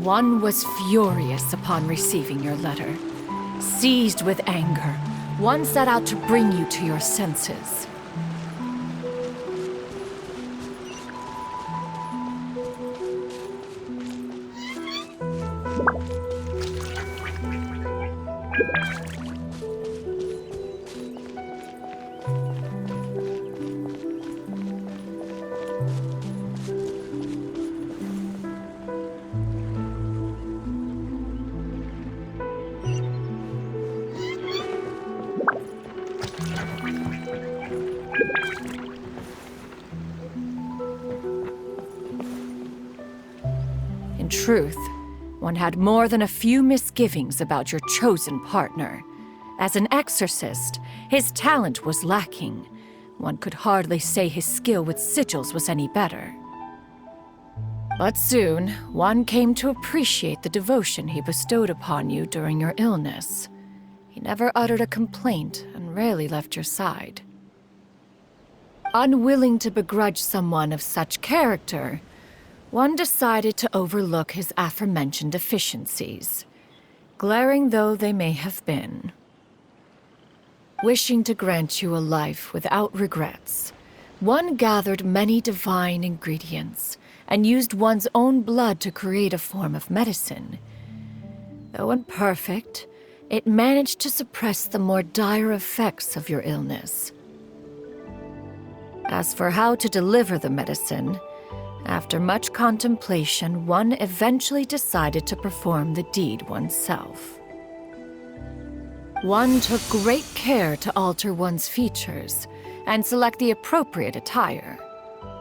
One was furious upon receiving your letter. Seized with anger, one set out to bring you to your senses. In truth, one had more than a few misgivings about your chosen partner. As an exorcist, his talent was lacking. One could hardly say his skill with sigils was any better. But soon, one came to appreciate the devotion he bestowed upon you during your illness. He never uttered a complaint and rarely left your side. Unwilling to begrudge someone of such character, one decided to overlook his aforementioned deficiencies, glaring though they may have been. Wishing to grant you a life without regrets, one gathered many divine ingredients and used one's own blood to create a form of medicine. Though imperfect, it managed to suppress the more dire effects of your illness. As for how to deliver the medicine, after much contemplation, one eventually decided to perform the deed oneself. One took great care to alter one's features and select the appropriate attire.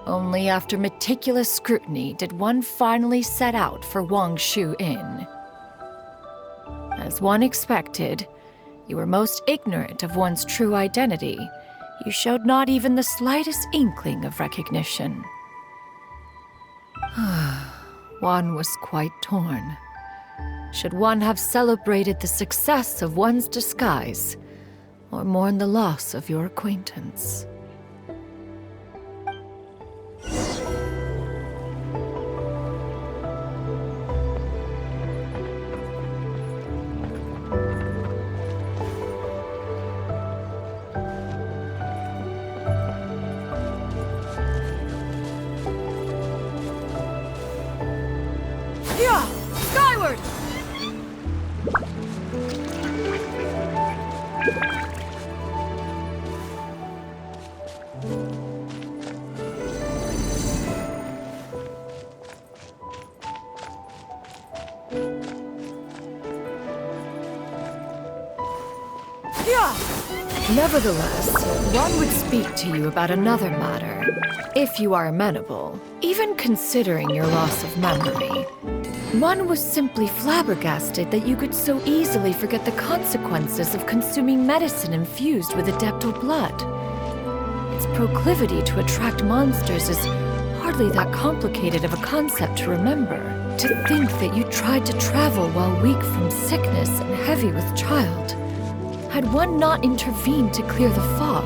Only after meticulous scrutiny did one finally set out for Wangshu Inn. As one expected, you were most ignorant of one's true identity. You showed not even the slightest inkling of recognition. One was quite torn. Should one have celebrated the success of one's disguise, or mourn the loss of your acquaintance? Yeah! Skyward! Yeah! Nevertheless, one would speak to you about another matter, if you are amenable. Even considering your loss of memory, one was simply flabbergasted that you could so easily forget the consequences of consuming medicine infused with adeptal blood. Its proclivity to attract monsters is hardly that complicated of a concept to remember. To think that you tried to travel while weak from sickness and heavy with child. Had one not intervened to clear the fog,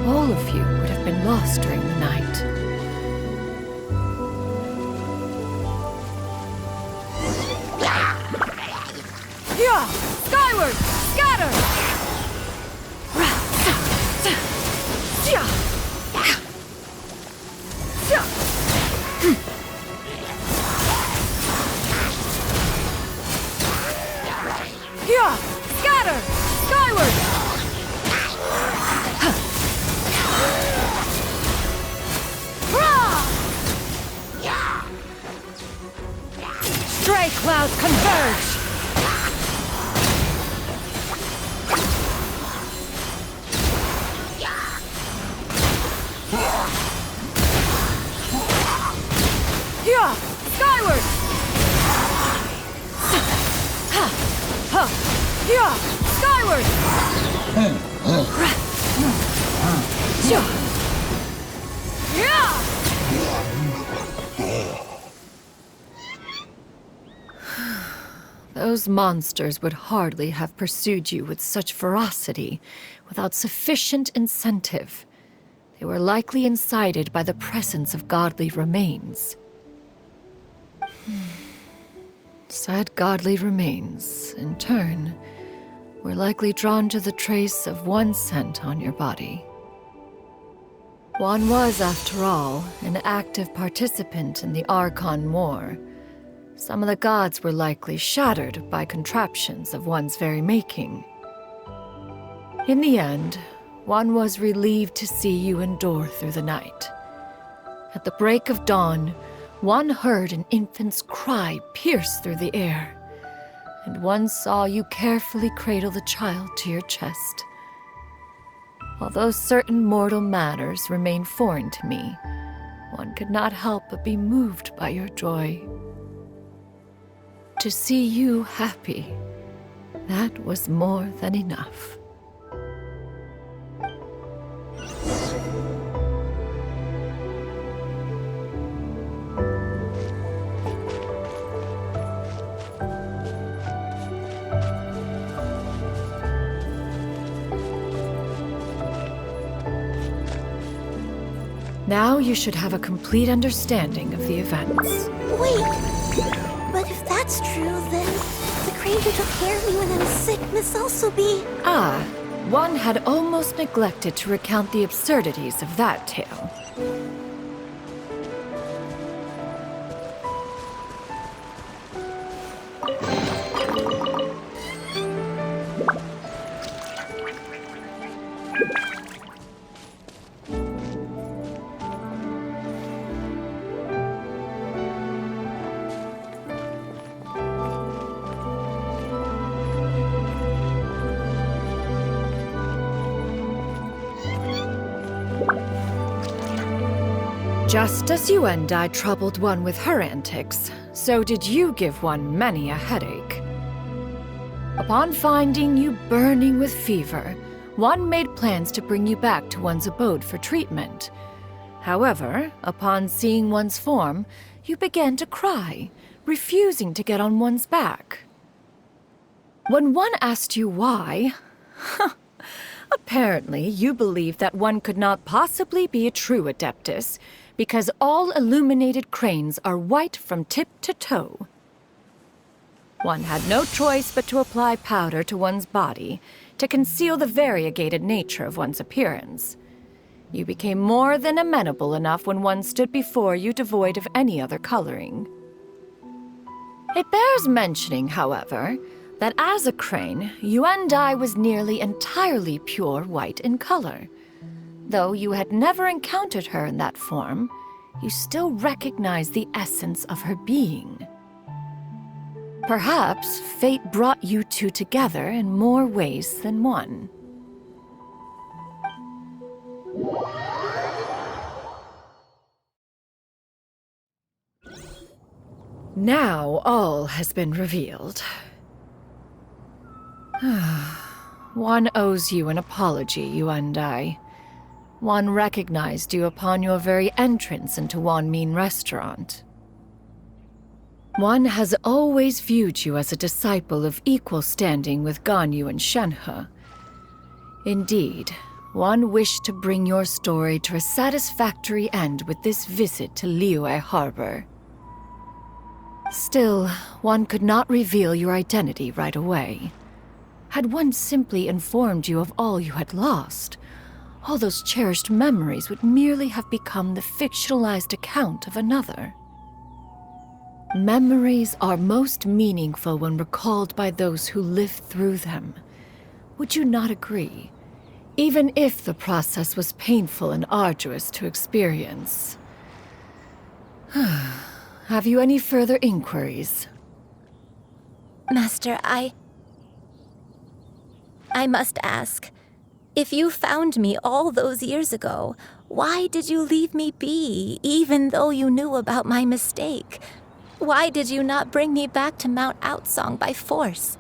all of you would have been lost during the night. Yeah! Skyward! Scatter! Yeah! Scatter! Skyward! Stray clouds converge! Yeah! Skyward! Yeah! Skyward! Yeah! Those monsters would hardly have pursued you with such ferocity without sufficient incentive. They were likely incited by the presence of godly remains. Said godly remains, in turn, were likely drawn to the trace of one scent on your body. One was, after all, an active participant in the Archon War. Some of the gods were likely shattered by contraptions of one's very making. In the end, one was relieved to see you endure through the night. At the break of dawn, one heard an infant's cry pierce through the air, and one saw you carefully cradle the child to your chest. Although certain mortal matters remain foreign to me, one could not help but be moved by your joy. To see you happy, that was more than enough. Now you should have a complete understanding of the events. Wait! But if that's true, then the crane who took care of me when I was sick must also be... Ah, one had almost neglected to recount the absurdities of that tale. Just as you and I troubled one with her antics, so did you give one many a headache. Upon finding you burning with fever, one made plans to bring you back to one's abode for treatment. However, upon seeing one's form, you began to cry, refusing to get on one's back. When one asked you why, apparently you believed that one could not possibly be a true Adeptus, because all illuminated cranes are white from tip to toe. One had no choice but to apply powder to one's body to conceal the variegated nature of one's appearance. You became more than amenable enough when one stood before you devoid of any other coloring. It bears mentioning, however, that as a crane, Yuandai was nearly entirely pure white in color. Though you had never encountered her in that form, you still recognized the essence of her being. Perhaps fate brought you two together in more ways than one. Now all has been revealed. One owes you an apology, Yuandai. One recognized you upon your very entrance into Wanmin Restaurant. One has always viewed you as a disciple of equal standing with Ganyu and Shenhe. Indeed, one wished to bring your story to a satisfactory end with this visit to Liyue Harbor. Still, one could not reveal your identity right away. Had one simply informed you of all you had lost, all those cherished memories would merely have become the fictionalized account of another. Memories are most meaningful when recalled by those who lived through them. Would you not agree? Even if the process was painful and arduous to experience. Have you any further inquiries? Master, I must ask. If you found me all those years ago, why did you leave me be, even though you knew about my mistake? Why did you not bring me back to Mount Outsong by force?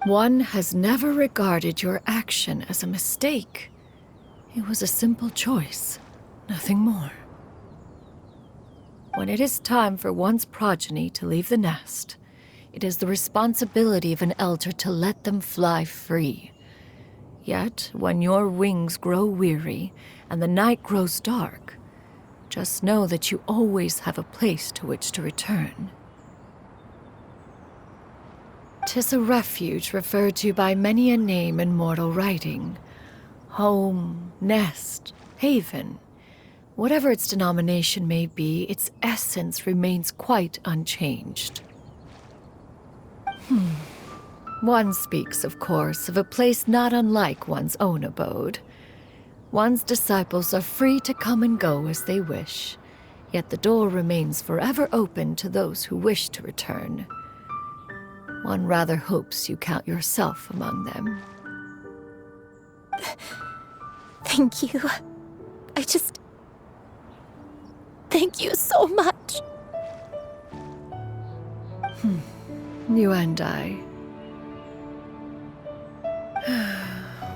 One has never regarded your action as a mistake. It was a simple choice, nothing more. When it is time for one's progeny to leave the nest, it is the responsibility of an elder to let them fly free. Yet, when your wings grow weary and the night grows dark, just know that you always have a place to which to return. 'tis a refuge referred to by many a name in mortal writing. Home, nest, haven. Whatever its denomination may be, its essence remains quite unchanged. One speaks, of course, of a place not unlike one's own abode. One's disciples are free to come and go as they wish, yet the door remains forever open to those who wish to return. One rather hopes you count yourself among them. Thank you. Thank you so much. You and I.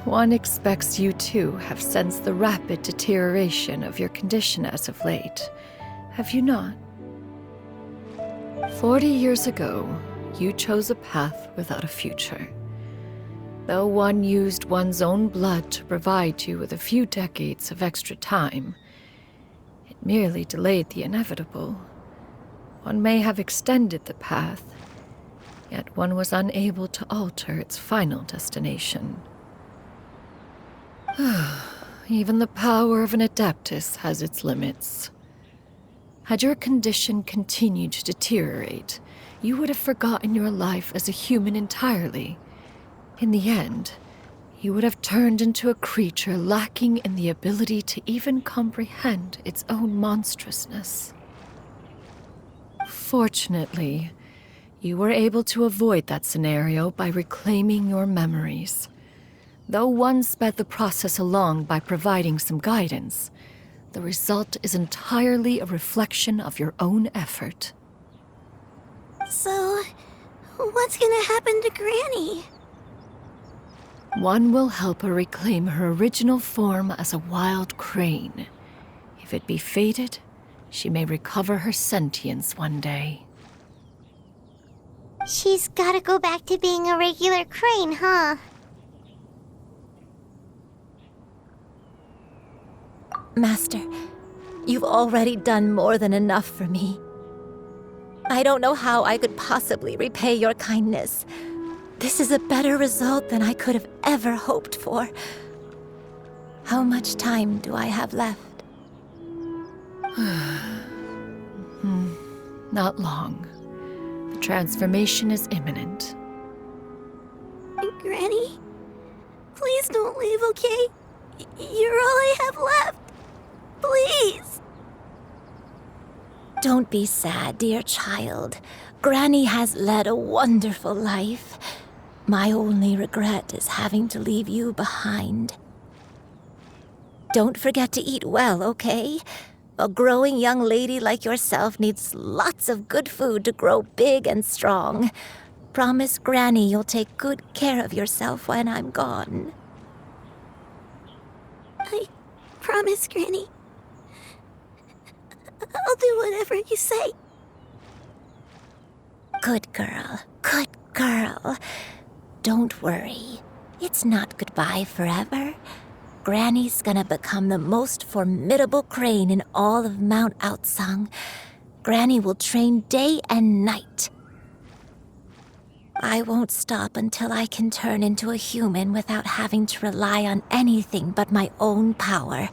One expects you too have sensed the rapid deterioration of your condition as of late, have you not? 40 years ago, you chose a path without a future. Though one used one's own blood to provide you with a few decades of extra time, it merely delayed the inevitable. One may have extended the path, yet one was unable to alter its final destination. Even the power of an Adeptus has its limits. Had your condition continued to deteriorate, you would have forgotten your life as a human entirely. In the end, you would have turned into a creature lacking in the ability to even comprehend its own monstrousness. Fortunately, you were able to avoid that scenario by reclaiming your memories. Though one sped the process along by providing some guidance, the result is entirely a reflection of your own effort. So, what's gonna happen to Granny? One will help her reclaim her original form as a wild crane. If it be fated, she may recover her sentience one day. She's gotta go back to being a regular crane, huh? Master, you've already done more than enough for me. I don't know how I could possibly repay your kindness. This is a better result than I could have ever hoped for. How much time do I have left? Not long. The transformation is imminent. Granny? Please don't leave, okay? You're all I have left. Please! Don't be sad, dear child. Granny has led a wonderful life. My only regret is having to leave you behind. Don't forget to eat well, okay? A growing young lady like yourself needs lots of good food to grow big and strong. Promise Granny you'll take good care of yourself when I'm gone. I promise, Granny. I'll do whatever you say. Good girl, good girl. Don't worry. It's not goodbye forever. Granny's gonna become the most formidable crane in all of Mount Outsung. Granny will train day and night. I won't stop until I can turn into a human without having to rely on anything but my own power.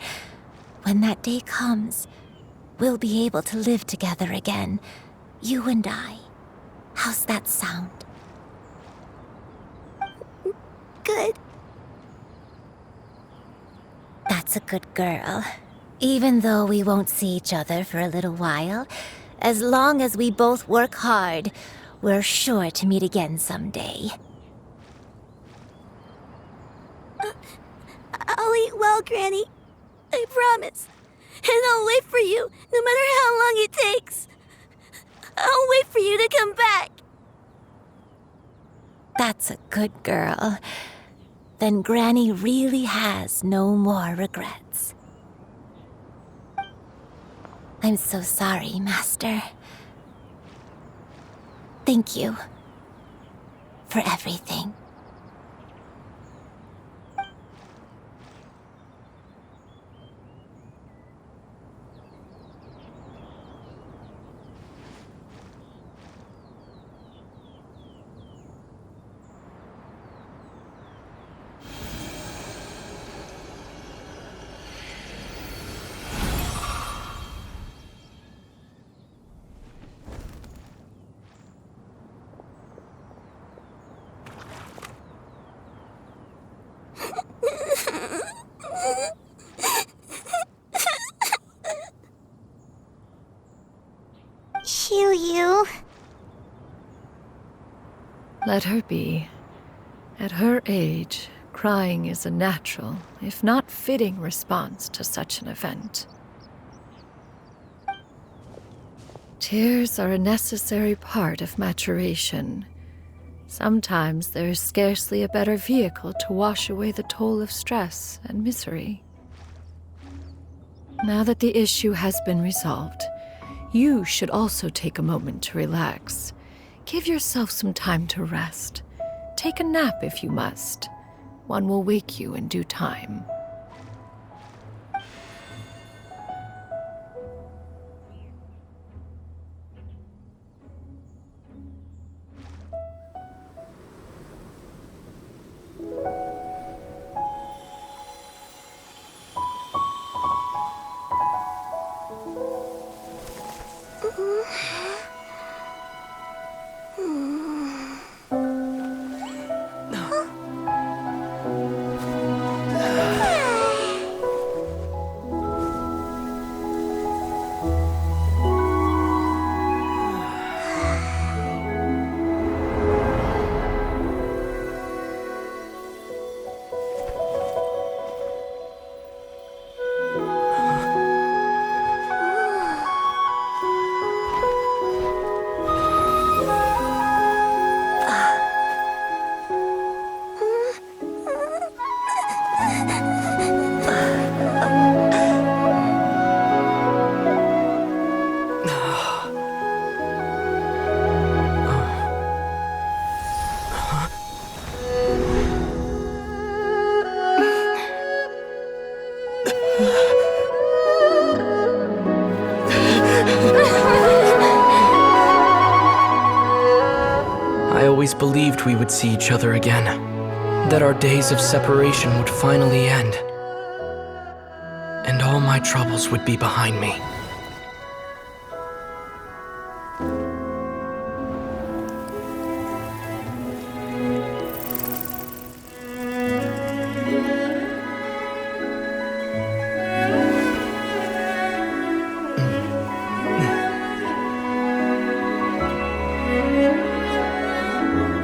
When that day comes, we'll be able to live together again, you and I. How's that sound? Good. That's a good girl. Even though we won't see each other for a little while, as long as we both work hard, we're sure to meet again someday. I'll eat well, Granny. I promise. And I'll wait for you, no matter how long it takes. I'll wait for you to come back. That's a good girl. Then Granny really has no more regrets. I'm so sorry, Master. Thank you for everything. Xianyun. Let her be. At her age, crying is a natural, if not fitting, response to such an event. Tears are a necessary part of maturation. Sometimes there is scarcely a better vehicle to wash away the toll of stress and misery. Now that the issue has been resolved, you should also take a moment to relax. Give yourself some time to rest. Take a nap if you must. One will wake you in due time. I always believed we would see each other again, that our days of separation would finally end, and all my troubles would be behind me.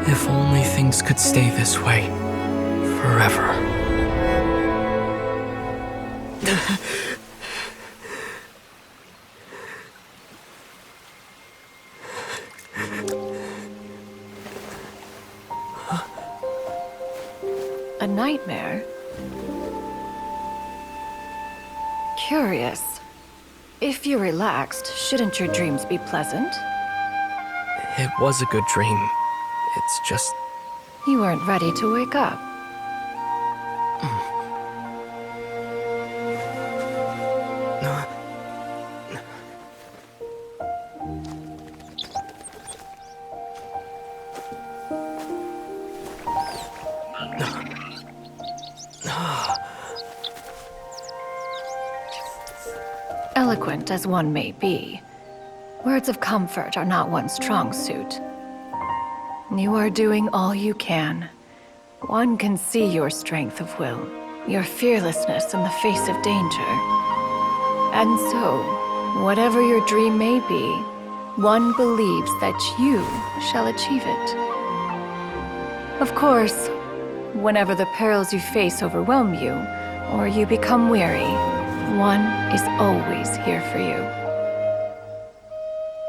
If only things could stay this way forever. A nightmare? Curious. If you're relaxed, shouldn't your dreams be pleasant? It was a good dream. It's just... You weren't ready to wake up. Eloquent as one may be, words of comfort are not one's strong suit. You are doing all you can. One can see your strength of will, your fearlessness in the face of danger. And so, whatever your dream may be, one believes that you shall achieve it. Of course, whenever the perils you face overwhelm you, or you become weary, one is always here for you.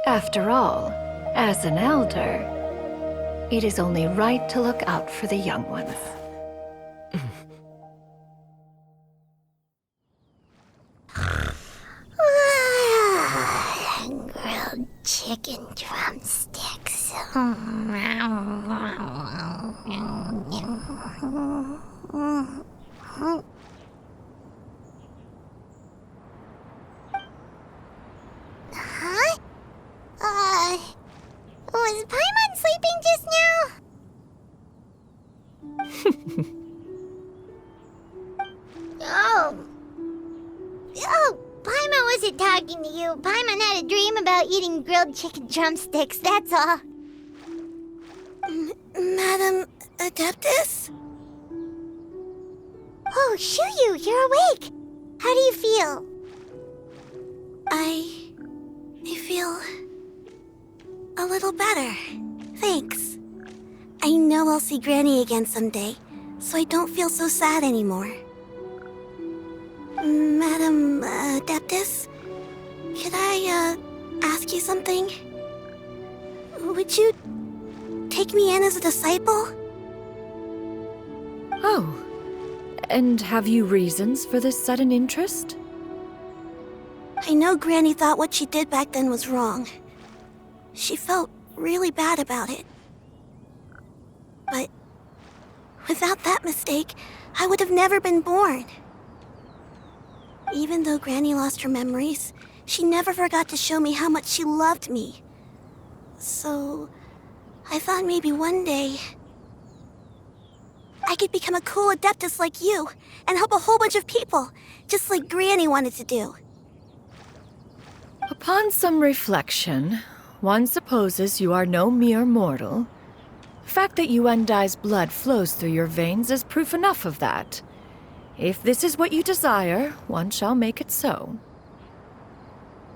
After all, as an elder, it is only right to look out for the young ones. Grilled chicken drumsticks. Huh? Was Paimon sleeping just now? Oh, Paimon wasn't talking to you. Paimon had a dream about eating grilled chicken drumsticks, that's all. Madam Adeptus? Oh, Xianyun, you're awake. How do you feel? I feel a little better. Thanks. I know I'll see Granny again someday, so I don't feel so sad anymore. Madam Adeptus, could I, ask you something? Would you take me in as a disciple? Oh, and have you reasons for this sudden interest? I know Granny thought what she did back then was wrong. She felt really bad about it. But without that mistake, I would have never been born. Even though Granny lost her memories, she never forgot to show me how much she loved me. So, I thought maybe one day I could become a cool Adeptus like you and help a whole bunch of people, just like Granny wanted to do. Upon some reflection, one supposes you are no mere mortal. The fact that Yuendai's blood flows through your veins is proof enough of that. If this is what you desire, one shall make it so.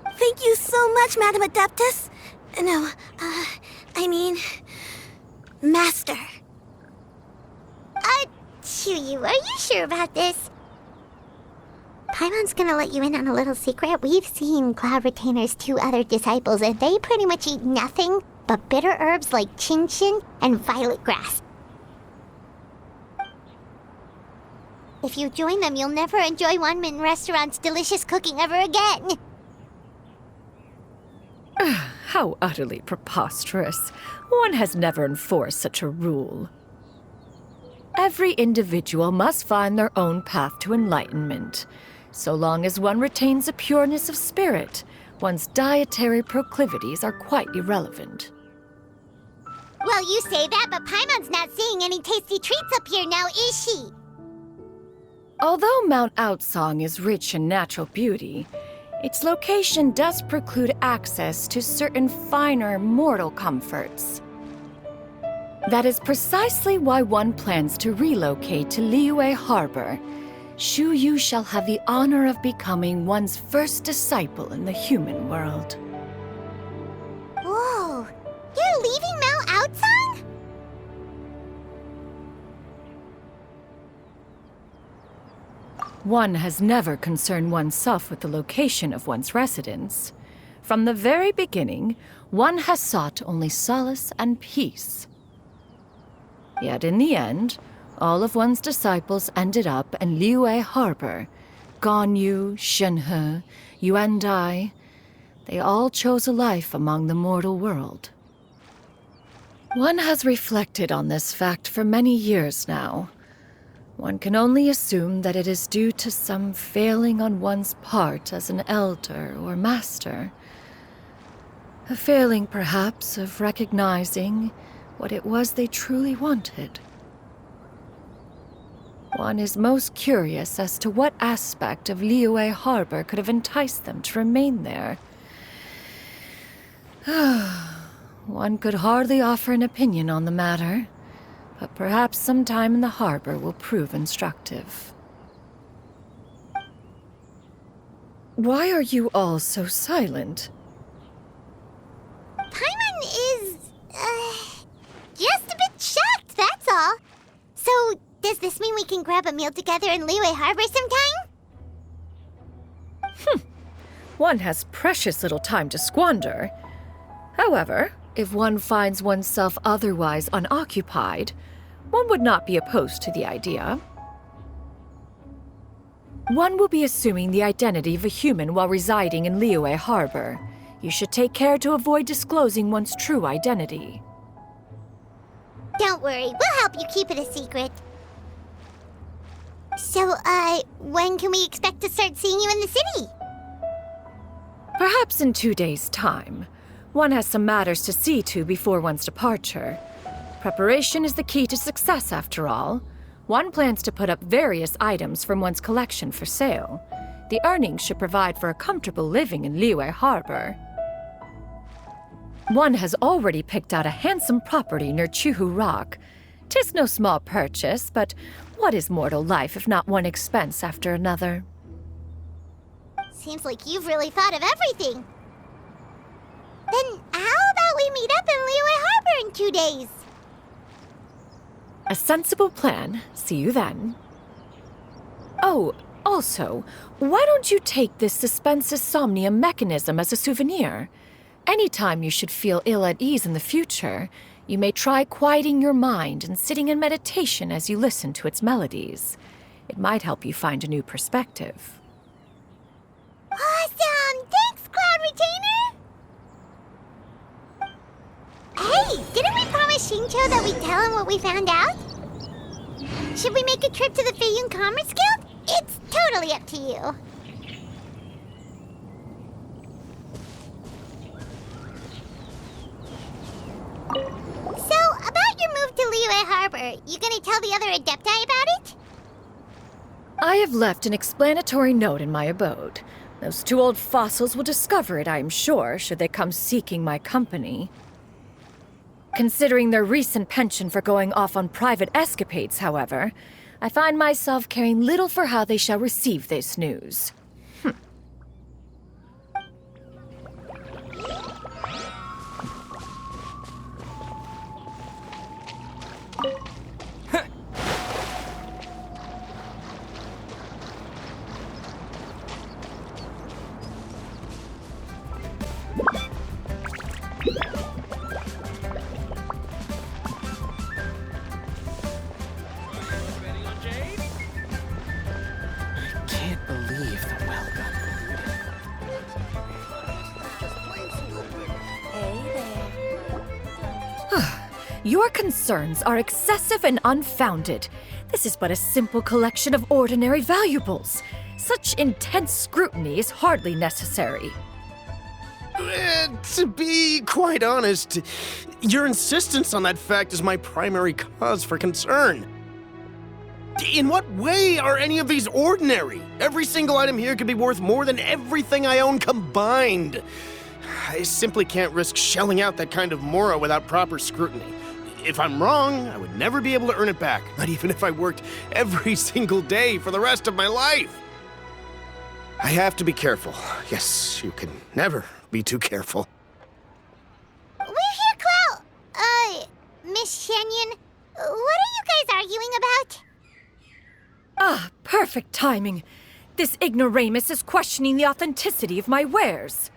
Thank you so much, Madam Adeptus. No, I mean, Master. Chuyu, are you sure about this? Paimon's gonna let you in on a little secret. We've seen Cloud Retainer's 2 other disciples, and they pretty much eat nothing but bitter herbs like chin-chin and violet grass. If you join them, you'll never enjoy Wanmin Restaurant's delicious cooking ever again. How utterly preposterous. One has never enforced such a rule. Every individual must find their own path to enlightenment. So long as one retains a pureness of spirit, one's dietary proclivities are quite irrelevant. Well, you say that, but Paimon's not seeing any tasty treats up here now, is she? Although Mount Outsong is rich in natural beauty, its location does preclude access to certain finer mortal comforts. That is precisely why one plans to relocate to Liyue Harbor. Shu Yu shall have the honor of becoming one's first disciple in the human world. Whoa! You're leaving Mount Outsong? One has never concerned oneself with the location of one's residence. From the very beginning, one has sought only solace and peace. Yet in the end, all of one's disciples ended up in Liyue Harbor. Ganyu, Shenhe, Yuendai. They all chose a life among the mortal world. One has reflected on this fact for many years now. One can only assume that it is due to some failing on one's part as an elder or master. A failing, perhaps, of recognizing what it was they truly wanted. One is most curious as to what aspect of Liyue Harbor could have enticed them to remain there. One could hardly offer an opinion on the matter, but perhaps some time in the harbor will prove instructive. Why are you all so silent? Paimon is, just a bit shocked, that's all. So, does this mean we can grab a meal together in Liyue Harbor sometime? One has precious little time to squander. However, if one finds oneself otherwise unoccupied, one would not be opposed to the idea. One will be assuming the identity of a human while residing in Liyue Harbor. You should take care to avoid disclosing one's true identity. Don't worry, we'll help you keep it a secret. So, when can we expect to start seeing you in the city? Perhaps in 2 days' time. One has some matters to see to before one's departure. Preparation is the key to success, after all. One plans to put up various items from one's collection for sale. The earnings should provide for a comfortable living in Liyue Harbor. One has already picked out a handsome property near Chuhu Rock. 'Tis no small purchase, but what is mortal life if not one expense after another? Seems like you've really thought of everything. Then how about we meet 2 days. A sensible plan. See you then. Oh, also, why don't you take this suspense insomnia mechanism as a souvenir? Anytime you should feel ill at ease in the future, you may try quieting your mind and sitting in meditation as you listen to its melodies. It might help you find a new perspective. Awesome! Thanks, Cloud Retainer! Hey, didn't we promise Shincho that we'd tell him what we found out? Should we make a trip to the Xianyun Commerce Guild? It's totally up to you. So, about your move to Liyue Harbor, you gonna tell the other Adepti about it? I have left an explanatory note in my abode. Those two old fossils will discover it, I am sure, should they come seeking my company. Considering their recent penchant for going off on private escapades, however, I find myself caring little for how they shall receive this news. Can't believe the welcome. Your concerns are excessive and unfounded. This is but a simple collection of ordinary valuables. Such intense scrutiny is hardly necessary. To be quite honest, your insistence on that fact is my primary cause for concern. In what way are any of these ordinary? Every single item here could be worth more than everything I own combined. I simply can't risk shelling out that kind of mora without proper scrutiny. If I'm wrong, I would never be able to earn it back, not even if I worked every single day for the rest of my life. I have to be careful. Yes, you can never be too careful. We're here, Cloud. Miss Xianyun, what are you guys arguing about? Ah, perfect timing. This ignoramus is questioning the authenticity of my wares.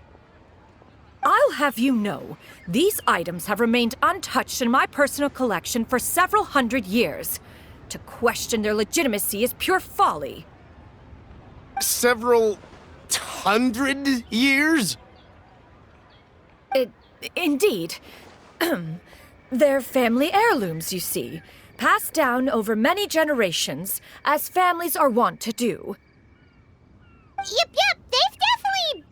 I'll have you know, these items have remained untouched in my personal collection for several hundred years. To question their legitimacy is pure folly. Several hundred years? Indeed. They're family heirlooms, you see, passed down over many generations, as families are wont to do. Yep, they've definitely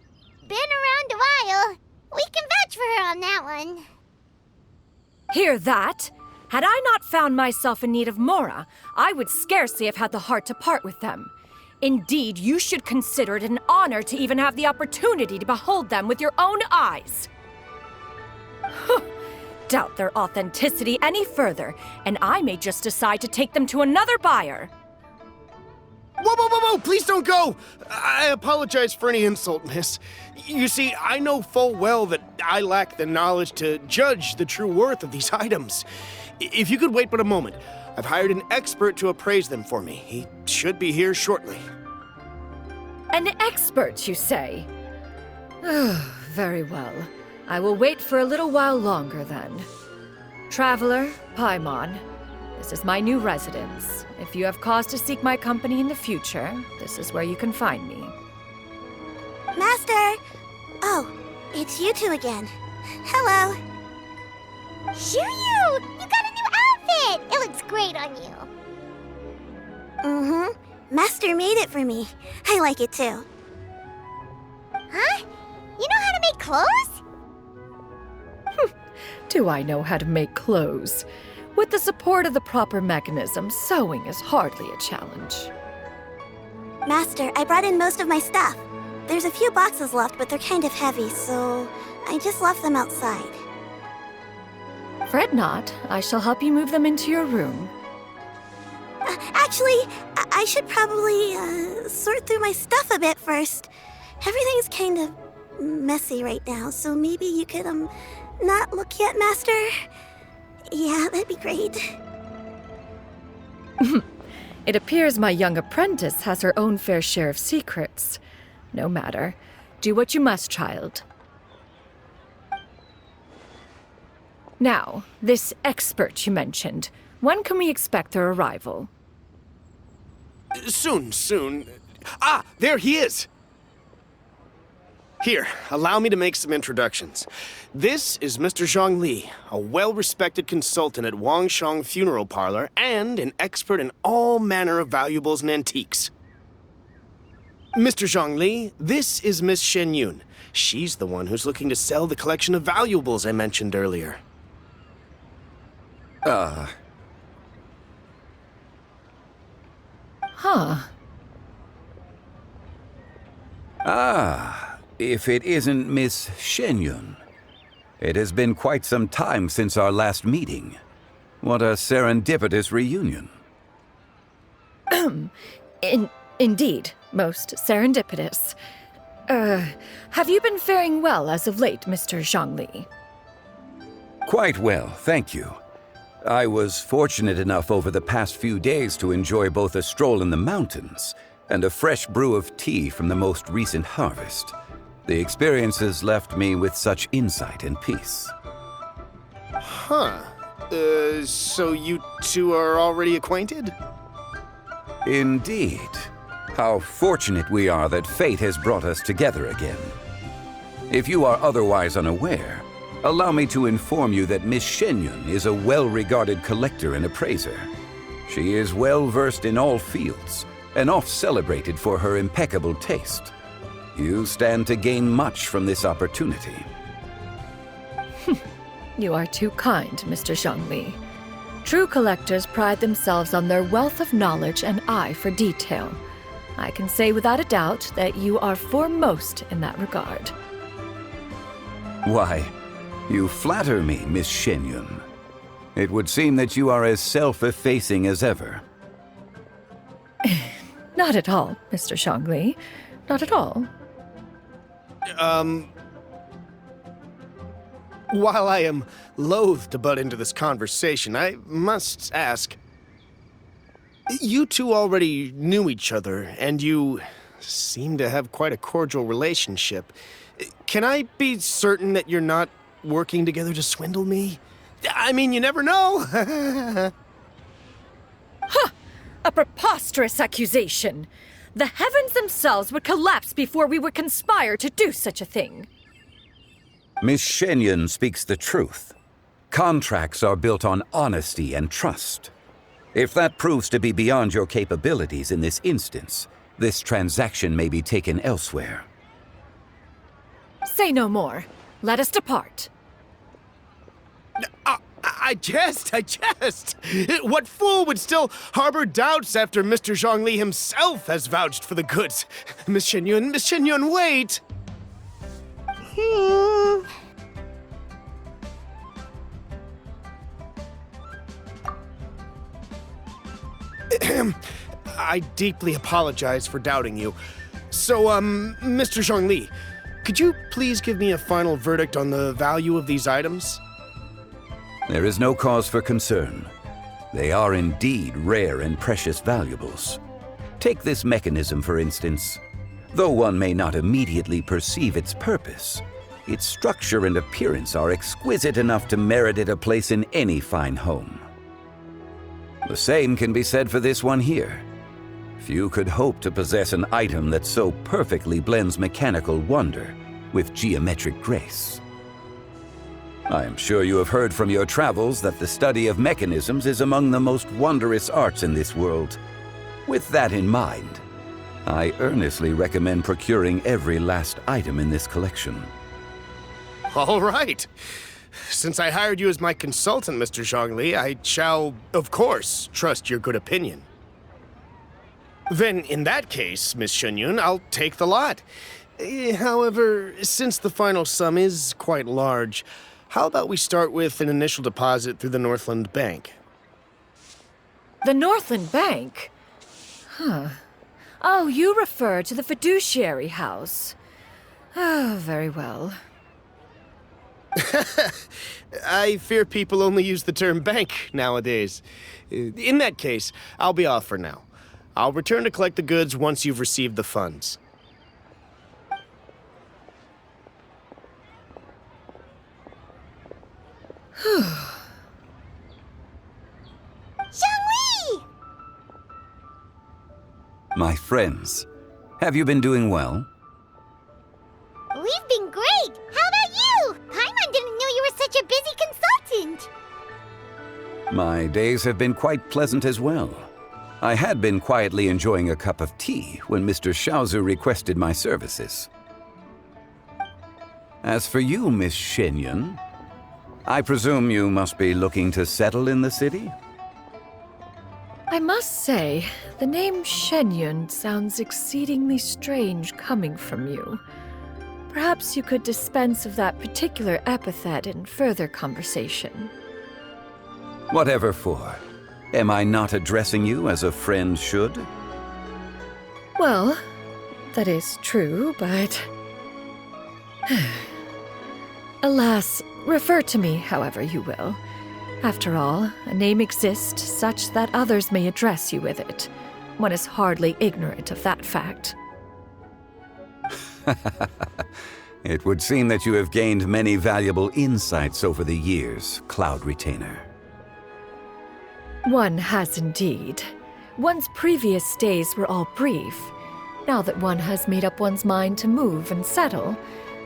been around a while. We can vouch for her on that one. Hear that? Had I not found myself in need of mora, I would scarcely have had the heart to part with them. Indeed, you should consider it an honor to even have the opportunity to behold them with your own eyes. Doubt their authenticity any further, and I may just decide to take them to another buyer. Whoa, please don't go! I apologize for any insult, miss. You see, I know full well that I lack the knowledge to judge the true worth of these items. If you could wait but a moment, I've hired an expert to appraise them for me. He should be here shortly. An expert, you say? Very well. I will wait for a little while longer, then. Traveler, Paimon, this is my new residence. If you have cause to seek my company in the future, this is where you can find me. Master! Oh, it's you two again. Hello. Xianyun, you got a new outfit! It looks great on you. Mm-hmm. Master made it for me. I like it too. Huh? You know how to make clothes? Do I know how to make clothes? With the support of the proper mechanism, sewing is hardly a challenge. Master, I brought in most of my stuff. There's a few boxes left, but they're kind of heavy, so I just left them outside. Fret not. I shall help you move them into your room. Actually, I should probably sort through my stuff a bit first. Everything's kind of messy right now, so maybe you could not look yet, Master? Yeah, that'd be great. It appears my young apprentice has her own fair share of secrets. No matter. Do what you must, child. Now, this expert you mentioned, when can we expect their arrival? Soon. Ah, there he is! Here, allow me to make some introductions. This is Mr. Zhongli, a well-respected consultant at Wangshang Funeral Parlor and an expert in all manner of valuables and antiques. Mr. Zhongli, this is Miss Xianyun. She's the one who's looking to sell the collection of valuables I mentioned earlier. Huh. If it isn't Miss Xianyun. It has been quite some time since our last meeting. What a serendipitous reunion. Indeed, most serendipitous. Have you been faring well as of late, Mr. Zhongli? Quite well, thank you. I was fortunate enough over the past few days to enjoy both a stroll in the mountains and a fresh brew of tea from the most recent harvest. The experiences left me with such insight and peace. Huh. So you two are already acquainted? Indeed. How fortunate we are that fate has brought us together again. If you are otherwise unaware, allow me to inform you that Miss Xianyun is a well-regarded collector and appraiser. She is well-versed in all fields, and oft-celebrated for her impeccable taste. You stand to gain much from this opportunity. You are too kind, Mr. Zhongli. True collectors pride themselves on their wealth of knowledge and eye for detail. I can say without a doubt that you are foremost in that regard. Why, you flatter me, Miss Xianyun. It would seem that you are as self-effacing as ever. Not at all, Mr. Zhongli. Not at all. While I am loath to butt into this conversation, I must ask, you two already knew each other, and you seem to have quite a cordial relationship. Can I be certain that you're not working together to swindle me? I mean, you never know. A preposterous accusation! The heavens themselves would collapse before we would conspire to do such a thing. Miss Xianyun speaks the truth. Contracts are built on honesty and trust. If that proves to be beyond your capabilities in this instance, this transaction may be taken elsewhere. Say no more. Let us depart. I jest. What fool would still harbor doubts after Mr. Zhongli himself has vouched for the goods? Miss Xianyun, wait! I deeply apologize for doubting you. So, Mr. Zhongli, could you please give me a final verdict on the value of these items? There is no cause for concern. They are indeed rare and precious valuables. Take this mechanism, for instance. Though one may not immediately perceive its purpose, its structure and appearance are exquisite enough to merit it a place in any fine home. The same can be said for this one here. Few could hope to possess an item that so perfectly blends mechanical wonder with geometric grace. I am sure you have heard from your travels that the study of mechanisms is among the most wondrous arts in this world. With that in mind, I earnestly recommend procuring every last item in this collection. All right. Since I hired you as my consultant, Mr. Zhongli, I shall, of course, trust your good opinion. Then, in that case, Miss Xianyun, I'll take the lot. However, since the final sum is quite large, how about we start with an initial deposit through the Northland Bank? The Northland Bank? Huh. Oh, you refer to the fiduciary house. Oh, very well. I fear people only use the term bank nowadays. In that case, I'll be off for now. I'll return to collect the goods once you've received the funds. Xiangli! My friends, have you been doing well? We've been great! How about you? Paimon didn't know you were such a busy consultant! My days have been quite pleasant as well. I had been quietly enjoying a cup of tea when Mr. Xiaozu requested my services. As for you, Miss Xianyun, I presume you must be looking to settle in the city? I must say, the name Xianyun sounds exceedingly strange coming from you. Perhaps you could dispense of that particular epithet in further conversation. Whatever for. Am I not addressing you as a friend should? Well, that is true, but... Alas, refer to me however you will. After all, a name exists such that others may address you with it. One is hardly ignorant of that fact. It would seem that you have gained many valuable insights over the years, Cloud Retainer. One has indeed. One's previous days were all brief. Now that one has made up one's mind to move and settle,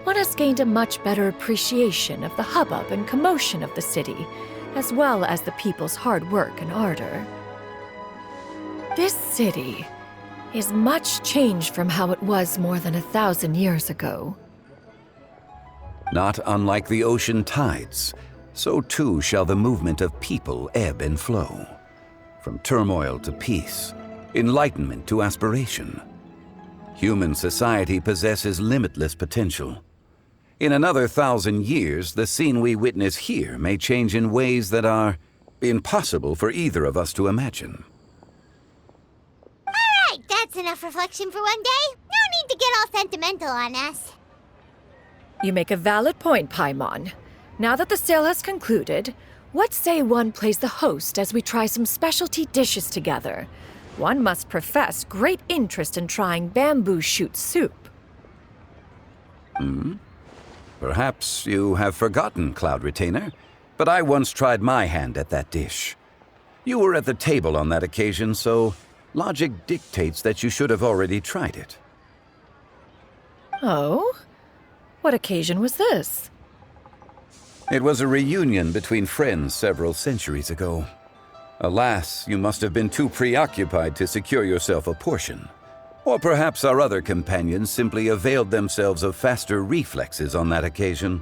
one has gained a much better appreciation of the hubbub and commotion of the city, as well as the people's hard work and ardor. This city is much changed from how it was more than 1,000 years ago. Not unlike the ocean tides, so too shall the movement of people ebb and flow. From turmoil to peace, enlightenment to aspiration. Human society possesses limitless potential. In another 1,000 years, the scene we witness here may change in ways that are impossible for either of us to imagine. Alright, that's enough reflection for one day. No need to get all sentimental on us. You make a valid point, Paimon. Now that the sale has concluded, what say one plays the host as we try some specialty dishes together? One must profess great interest in trying bamboo shoot soup. Perhaps you have forgotten, Cloud Retainer, but I once tried my hand at that dish. You were at the table on that occasion, so logic dictates that you should have already tried it. Oh? What occasion was this? It was a reunion between friends several centuries ago. Alas, you must have been too preoccupied to secure yourself a portion. Or perhaps our other companions simply availed themselves of faster reflexes on that occasion.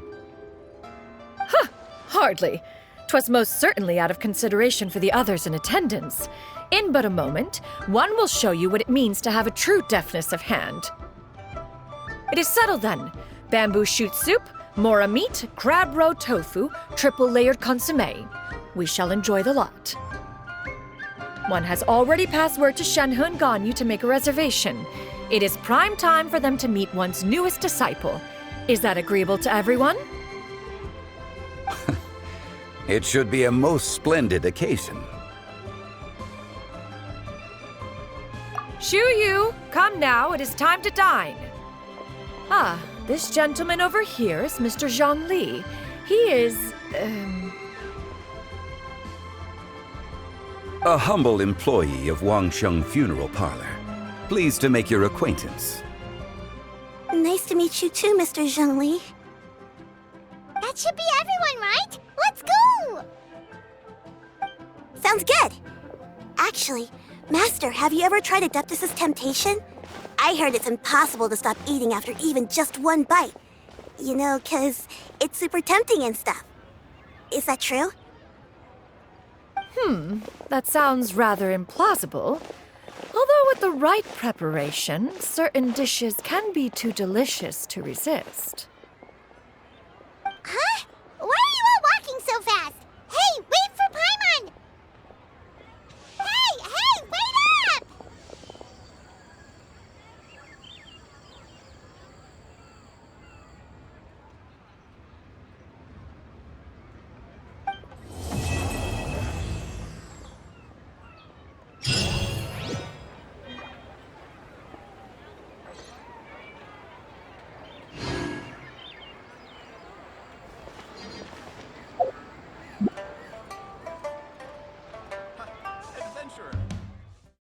Hardly. 'Twas most certainly out of consideration for the others in attendance. In but a moment, one will show you what it means to have a true deftness of hand. It is settled then. Bamboo shoot soup, mora meat, crab roe tofu, triple-layered consommé. We shall enjoy the lot. One has already passed word to Shenhe Ganyu to make a reservation. It is prime time for them to meet one's newest disciple. Is that agreeable to everyone? It should be a most splendid occasion. Shu Yu, come now, it is time to dine. Ah, this gentleman over here is Mr. Zhang Li. He is, A humble employee of Wangsheng Funeral Parlor. Pleased to make your acquaintance. Nice to meet you too, Mr. Zhengli. That should be everyone, right? Let's go! Sounds good. Actually, Master, have you ever tried Adeptus' temptation? I heard it's impossible to stop eating after even just one bite. You know, 'cause it's super tempting and stuff. Is that true? That sounds rather implausible. Although with the right preparation, certain dishes can be too delicious to resist.